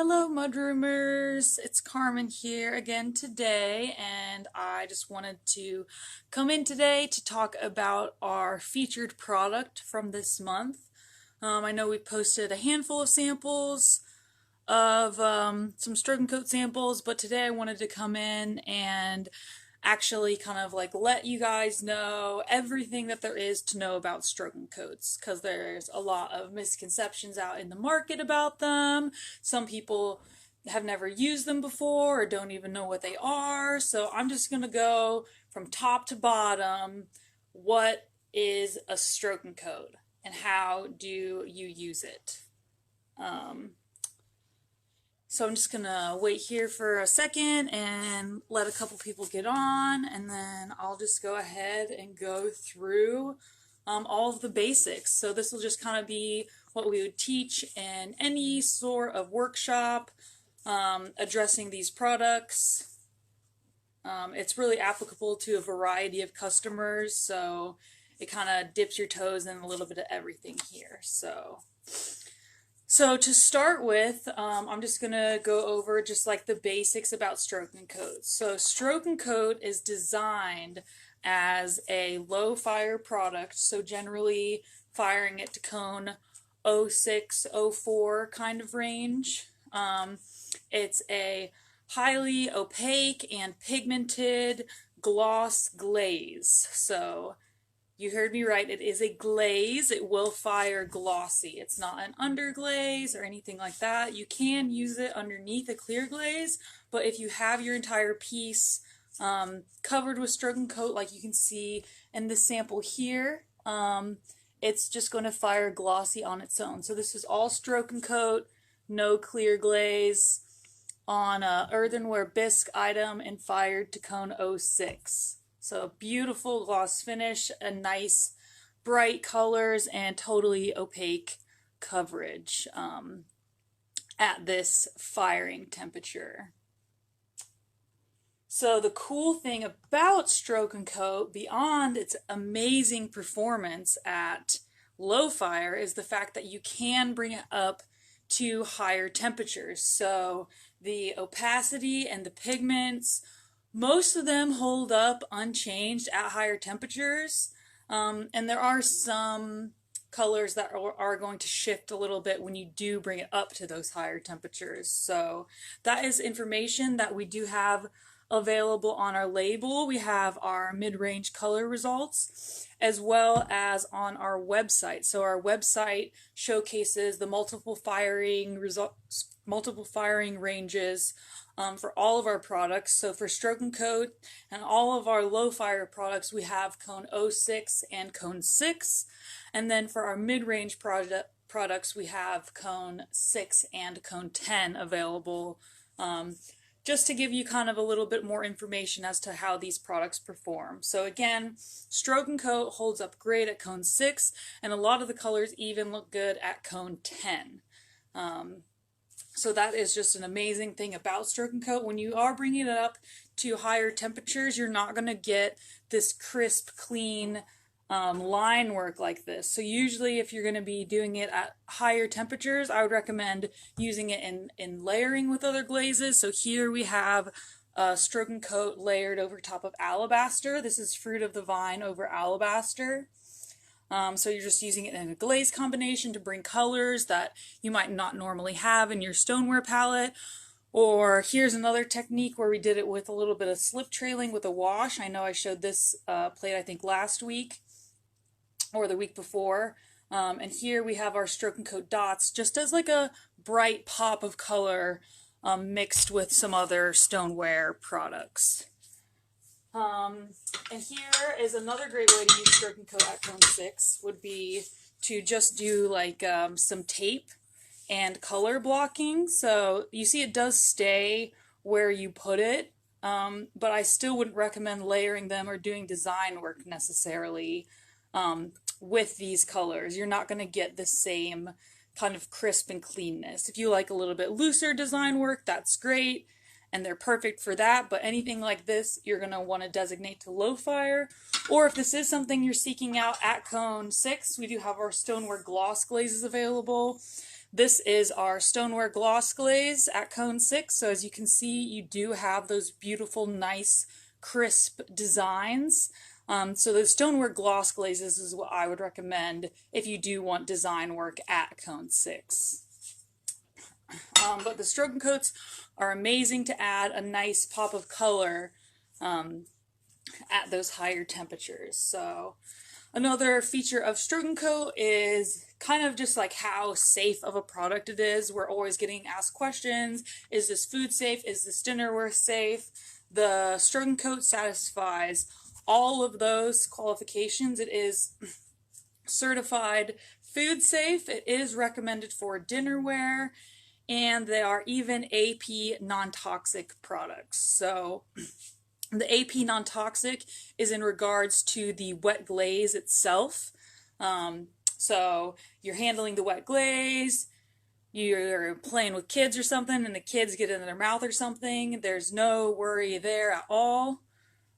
Hello, Mudroomers. It's Carmen here again today, and I just wanted to come in today to talk about our featured product from this month. I know we posted a handful of samples of some Stroke and Coat samples, but today I wanted to come in and actually kind of like let you guys know everything that there is to know about Stroke and Coats, because there's a lot of misconceptions out in the market about them. Some people have never used them before or don't even know what they are. So I'm just going to go from top to bottom. What is a Stroke and Coat and how do you use it? So I'm just gonna wait here for a second and let a couple people get on, and then I'll just go ahead and go through all of the basics. So this will just kind of be what we would teach in any sort of workshop addressing these products. It's really applicable to a variety of customers, so it kind of dips your toes in a little bit of everything here. So to start with, I'm just going to go over just like the basics about Stroke and Coat. So Stroke and Coat is designed as a low fire product, so generally firing it to cone 06, 04 kind of range. It's a highly opaque and pigmented gloss glaze. So you heard me right, it is a glaze. It will fire glossy. It's not an underglaze or anything like that. You can use it underneath a clear glaze, but if you have your entire piece covered with Stroke and Coat, like you can see in this sample here, it's just going to fire glossy on its own. So this is all Stroke and Coat, no clear glaze, on a earthenware bisque item and fired to cone 06. So beautiful gloss finish, a nice bright colors, and totally opaque coverage at this firing temperature. So the cool thing about Stroke and Coat, beyond its amazing performance at low fire, is the fact that you can bring it up to higher temperatures. So the opacity and the pigments, most of them hold up unchanged at higher temperatures, and there are some colors that are going to shift a little bit when you do bring it up to those higher temperatures. So that is information that we do have available on our label. We have our mid-range color results as well as on our website. So our website showcases the multiple firing ranges for all of our products. So for Stroke and Coat and all of our low fire products, we have cone 06 and cone 6. And then for our mid-range products, we have cone 6 and cone 10 available, just to give you kind of a little bit more information as to how these products perform. So again, Stroke and Coat holds up great at cone 6, and a lot of the colors even look good at cone 10. So that is just an amazing thing about Stroke and Coat. When you are bringing it up to higher temperatures, you're not going to get this crisp, clean line work like this. So usually if you're going to be doing it at higher temperatures, I would recommend using it in layering with other glazes. So here we have Stroke and Coat layered over top of Alabaster. This is Fruit of the Vine over Alabaster. So you're just using it in a glaze combination to bring colors that you might not normally have in your stoneware palette. Or here's another technique where we did it with a little bit of slip trailing with a wash. I know I showed this plate I think last week or the week before. And here we have our Stroke and Coat dots just as like a bright pop of color mixed with some other stoneware products. And here is another great way to use Stroke and Coat at cone 6 would be to just do like some tape and color blocking. So you see it does stay where you put it, but I still wouldn't recommend layering them or doing design work necessarily with these colors. You're not going to get the same kind of crisp and cleanness. If you like a little bit looser design work, that's great, and they're perfect for that, but anything like this, you're going to want to designate to low fire. Or if this is something you're seeking out at cone 6, we do have our stoneware gloss glazes available. This is our Stoneware Gloss Glaze at Cone 6. So as you can see, you do have those beautiful, nice, crisp designs. So the Stoneware Gloss Glazes is what I would recommend if you do want design work at Cone 6. But the Stroke and Coats are amazing to add a nice pop of color at those higher temperatures. So another feature of Stroke and Coat is kind of just like how safe of a product it is. We're always getting asked questions. Is this food safe? Is this dinnerware safe? The Stroke and Coat satisfies all of those qualifications. It is certified food safe. It is recommended for dinnerware, and they are even AP non-toxic products. So the AP non-toxic is in regards to the wet glaze itself. So you're handling the wet glaze, you're playing with kids or something, and the kids get in their mouth or something. There's no worry there at all.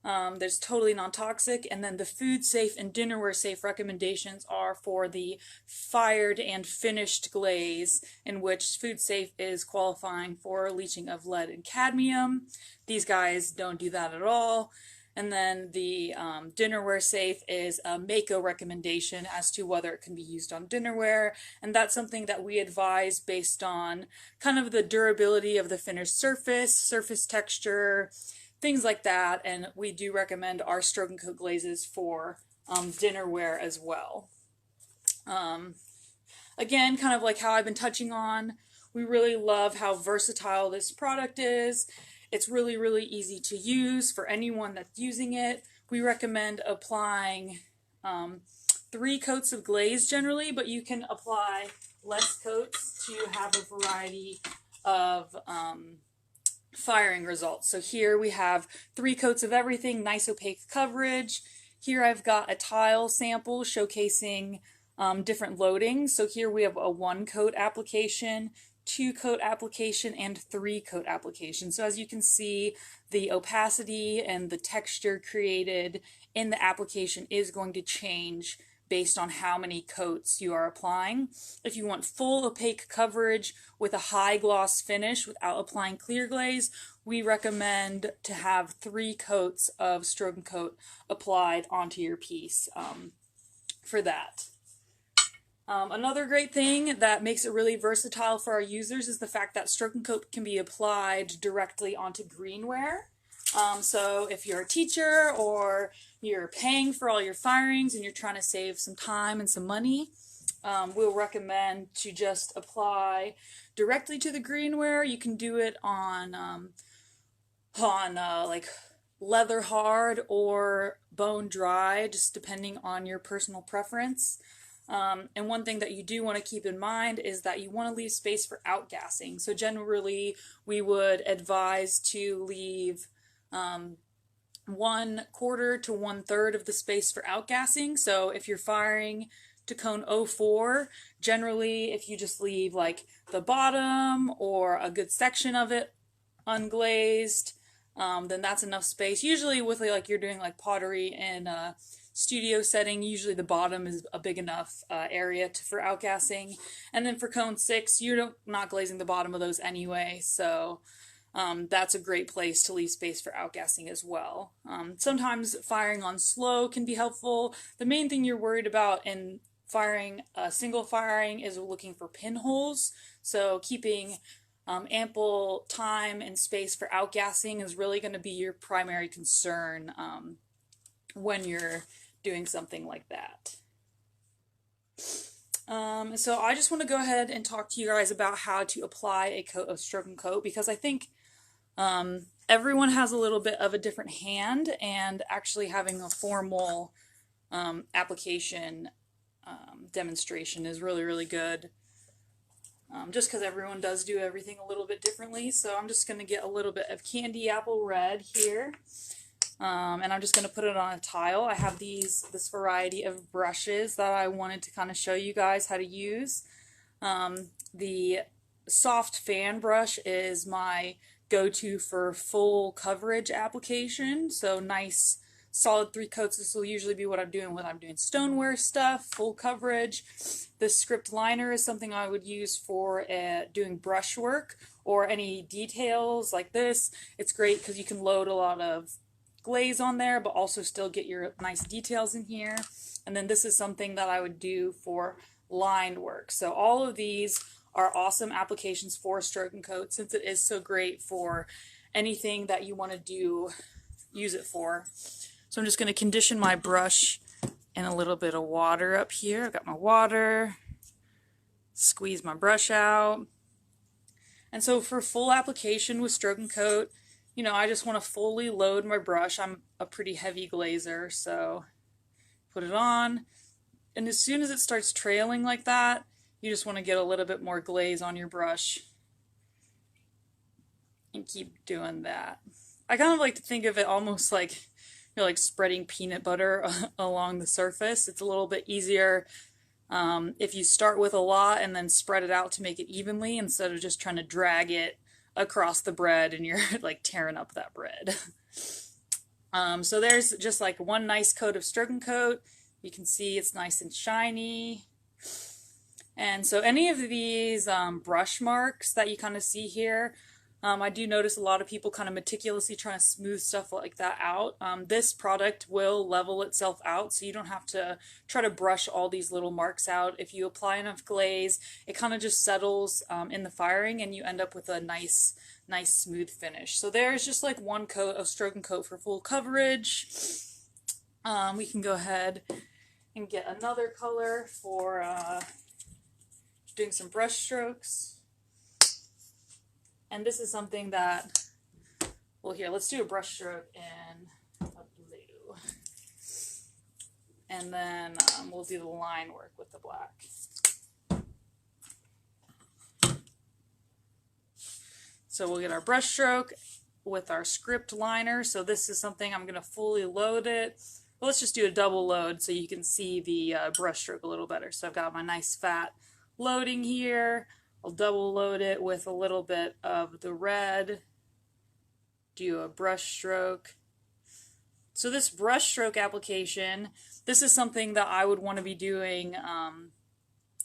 There's totally non-toxic. And then the food safe and dinnerware safe recommendations are for the fired and finished glaze, in which food safe is qualifying for leaching of lead and cadmium. These guys don't do that at all. And then the dinnerware safe is a Mako recommendation as to whether it can be used on dinnerware. And that's something that we advise based on kind of the durability of the finished surface, surface texture, things like that. And we do recommend our Stroke and Coat glazes for dinnerware as well. Again, kind of like how I've been touching on, we really love how versatile this product is. It's really, really easy to use for anyone that's using it. We recommend applying 3 coats of glaze generally, but you can apply less coats to have a variety of firing results. So here we have 3 coats of everything, nice opaque coverage. Here I've got a tile sample showcasing different loadings. So here we have a 1 coat application, 2 coat application, and 3 coat application. So as you can see, the opacity and the texture created in the application is going to change based on how many coats you are applying. If you want full opaque coverage with a high gloss finish without applying clear glaze, we recommend to have 3 coats of Stroke and Coat applied onto your piece for that. Another great thing that makes it really versatile for our users is the fact that Stroke and Coat can be applied directly onto greenware. So if you're a teacher or you're paying for all your firings and you're trying to save some time and some money, we'll recommend to just apply directly to the greenware. You can do it on like leather hard or bone dry, just depending on your personal preference. And one thing that you do want to keep in mind is that you want to leave space for outgassing. So generally, we would advise to leave 1/4 to 1/3 of the space for outgassing. So if you're firing to cone 04, generally if you just leave like the bottom or a good section of it unglazed, then that's enough space. Usually with like you're doing like pottery in a studio setting, usually the bottom is a big enough area for outgassing. And then for cone 6, you're not glazing the bottom of those anyway, so that's a great place to leave space for outgassing as well. Sometimes firing on slow can be helpful. The main thing you're worried about in firing single firing is looking for pinholes. So keeping ample time and space for outgassing is really going to be your primary concern when you're doing something like that. So I just want to go ahead and talk to you guys about how to apply a coat of Stroke and Coat, because I think everyone has a little bit of a different hand, and actually having a formal application demonstration is really, really good. Just because everyone does do everything a little bit differently. So I'm just going to get a little bit of Candy Apple Red here. And I'm just going to put it on a tile. I have this variety of brushes that I wanted to kind of show you guys how to use. The soft fan brush is my go-to for full coverage application. So nice solid 3 coats. This will usually be what I'm doing when I'm doing stoneware stuff, full coverage. This script liner is something I would use for doing brush work or any details like this. It's great because you can load a lot of glaze on there, but also still get your nice details in here. And then this is something that I would do for lined work. So all of these are awesome applications for Stroke and Coat, since it is so great for anything that you want to use it for. So I'm just going to condition my brush in a little bit of water up here. I've got my water, squeeze my brush out. And so for full application with Stroke and Coat, you know, I just want to fully load my brush. I'm a pretty heavy glazer, so put it on. And as soon as it starts trailing like that, you just want to get a little bit more glaze on your brush and keep doing that. I kind of like to think of it almost like you're like spreading peanut butter along the surface. It's a little bit easier if you start with a lot and then spread it out to make it evenly, instead of just trying to drag it across the bread and you're like tearing up that bread. So there's just like one nice coat of Stroke and Coat. You can see it's nice and shiny. And so any of these brush marks that you kind of see here, I do notice a lot of people kind of meticulously trying to smooth stuff like that out. This product will level itself out, so you don't have to try to brush all these little marks out. If you apply enough glaze, it kind of just settles in the firing and you end up with a nice smooth finish. So there's just like one coat of Stroke and Coat for full coverage. We can go ahead and get another color for doing some brush strokes. And this is something that, well, here, let's do a brush stroke in a blue. And then we'll do the line work with the black. So we'll get our brush stroke with our script liner. So this is something I'm going to fully load it. Well, let's just do a double load so you can see the brush stroke a little better. So I've got my nice fat loading here. I'll double load it with a little bit of the red, do a brush stroke. So this brush stroke application, this is something that I would want to be doing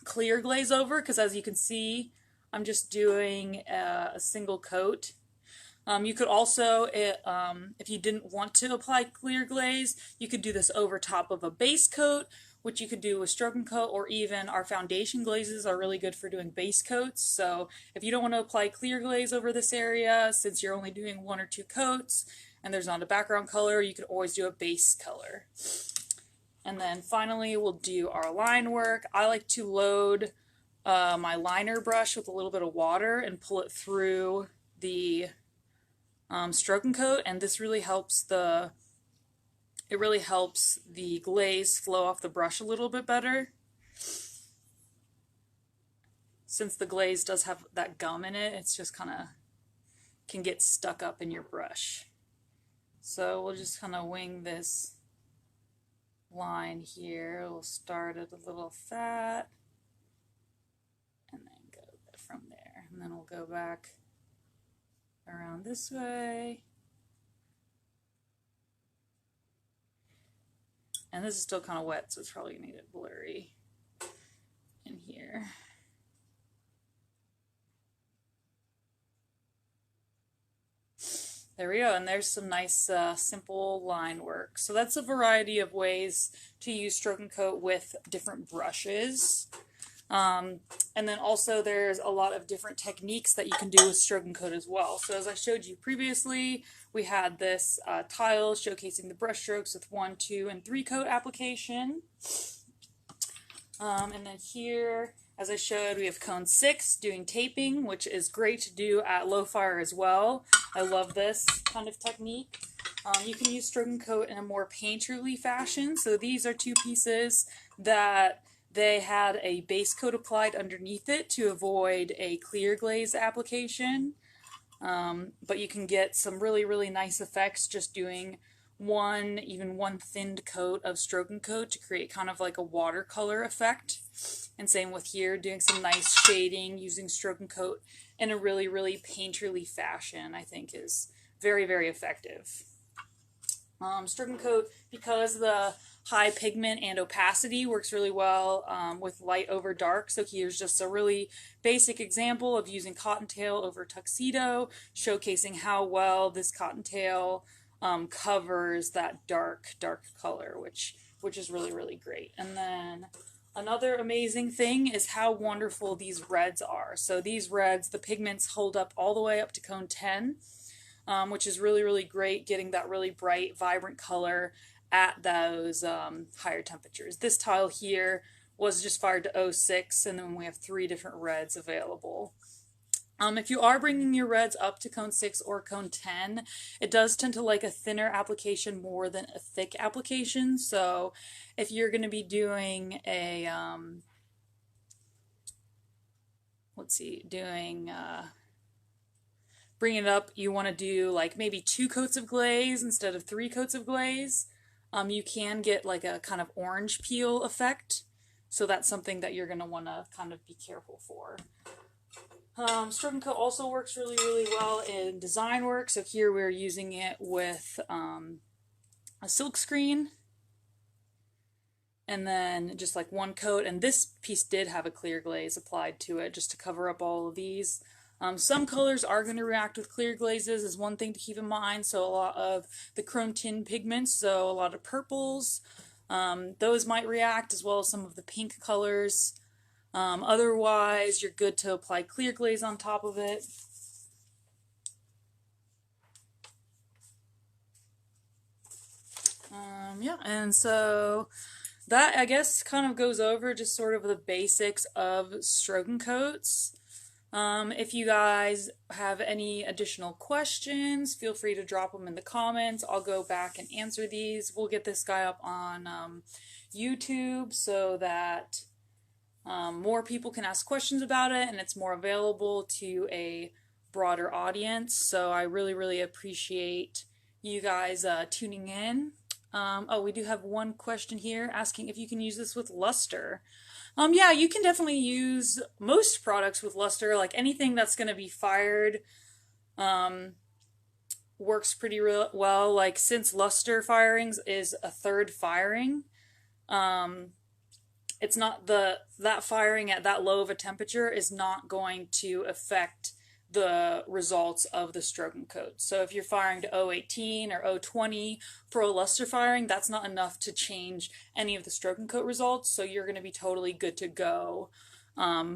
clear glaze over, because as you can see, I'm just doing a single coat. You could also, if you didn't want to apply clear glaze, you could do this over top of a base coat, which you could do with Stroke and Coat, or even our foundation glazes are really good for doing base coats. So if you don't want to apply clear glaze over this area, since you're only doing 1 or 2 coats and there's not a background color, you could always do a base color. And then finally we'll do our line work. I like to load my liner brush with a little bit of water and pull it through the Stroke and Coat, and this really helps the glaze flow off the brush a little bit better, since the glaze does have that gum in it. It's just kind of can get stuck up in your brush. So we'll just kind of wing this line here. We'll start at a little fat and then go from there, and then we'll go back around this way. And this is still kind of wet, so it's probably going to get blurry in here. There we go, and there's some nice simple line work. So that's a variety of ways to use Stroke and Coat with different brushes. And then also there's a lot of different techniques that you can do with Stroke and Coat as well. So as I showed you previously, we had this tile showcasing the brush strokes with 1, 2, and 3 coat application. And then here, as I showed, we have cone 6 doing taping, which is great to do at low fire as well. I love this kind of technique. You can use Stroke and Coat in a more painterly fashion. So these are 2 pieces that they had a base coat applied underneath it to avoid a clear glaze application. But you can get some really nice effects just doing even one thinned coat of Stroke and Coat to create kind of like a watercolor effect. And same with here, doing some nice shading using Stroke and Coat in a really painterly fashion, I think is very effective. Stroken Coat, because the high pigment and opacity, works really well with light over dark. So here's just a really basic example of using Cottontail over Tuxedo, showcasing how well this Cottontail covers that dark color, which is really, really great. And then another amazing thing is how wonderful these reds are. So these reds, the pigments hold up all the way up to cone 10, which is really, really great, getting that really bright, vibrant color at those higher temperatures. This tile here was just fired to 06, and then we have 3 different reds available. If you are bringing your reds up to cone 6 or cone 10, it does tend to like a thinner application more than a thick application. So if you're going to be doing a, bring it up, you want to do like maybe 2 coats of glaze instead of 3 coats of glaze. You can get like a kind of orange peel effect. So that's something that you're going to want to kind of be careful for. Stroken Coat also works really, really well in design work. So here we're using it with a silk screen. And then just like 1 coat. And this piece did have a clear glaze applied to it just to cover up all of these. Some colors are going to react with clear glazes is one thing to keep in mind. So a lot of the chrome tin pigments, so a lot of purples, those might react, as well as some of the pink colors. Otherwise, you're good to apply clear glaze on top of it. Yeah, and so that, I guess, kind of goes over just sort of the basics of Stroken Coats. If you guys have any additional questions, feel free to drop them in the comments. I'll go back and answer these. We'll get this guy up on YouTube so that more people can ask questions about it and it's more available to a broader audience. So I really, really appreciate you guys tuning in. Oh, we do have one question here asking if you can use this with luster. Yeah, you can definitely use most products with luster. Like anything that's going to be fired works pretty well. Like since luster firings is a 3rd firing, it's not that firing at that low of a temperature is not going to affect the results of the Stroken Coat. So if you're firing to 018 or 020 for a luster firing, that's not enough to change any of the Stroken Coat results. So you're going to be totally good to go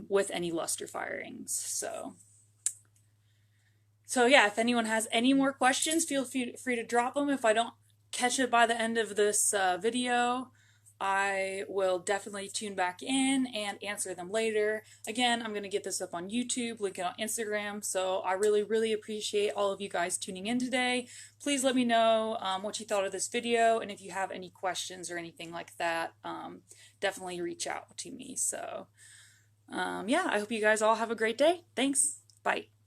with any luster firings. So yeah, if anyone has any more questions, feel free to drop them. If I don't catch it by the end of this video, I will definitely tune back in and answer them later. Again, I'm going to get this up on YouTube, link it on Instagram, so I really, really appreciate all of you guys tuning in today. Please let me know what you thought of this video, and if you have any questions or anything like that, definitely reach out to me. So, yeah, I hope you guys all have a great day. Thanks. Bye.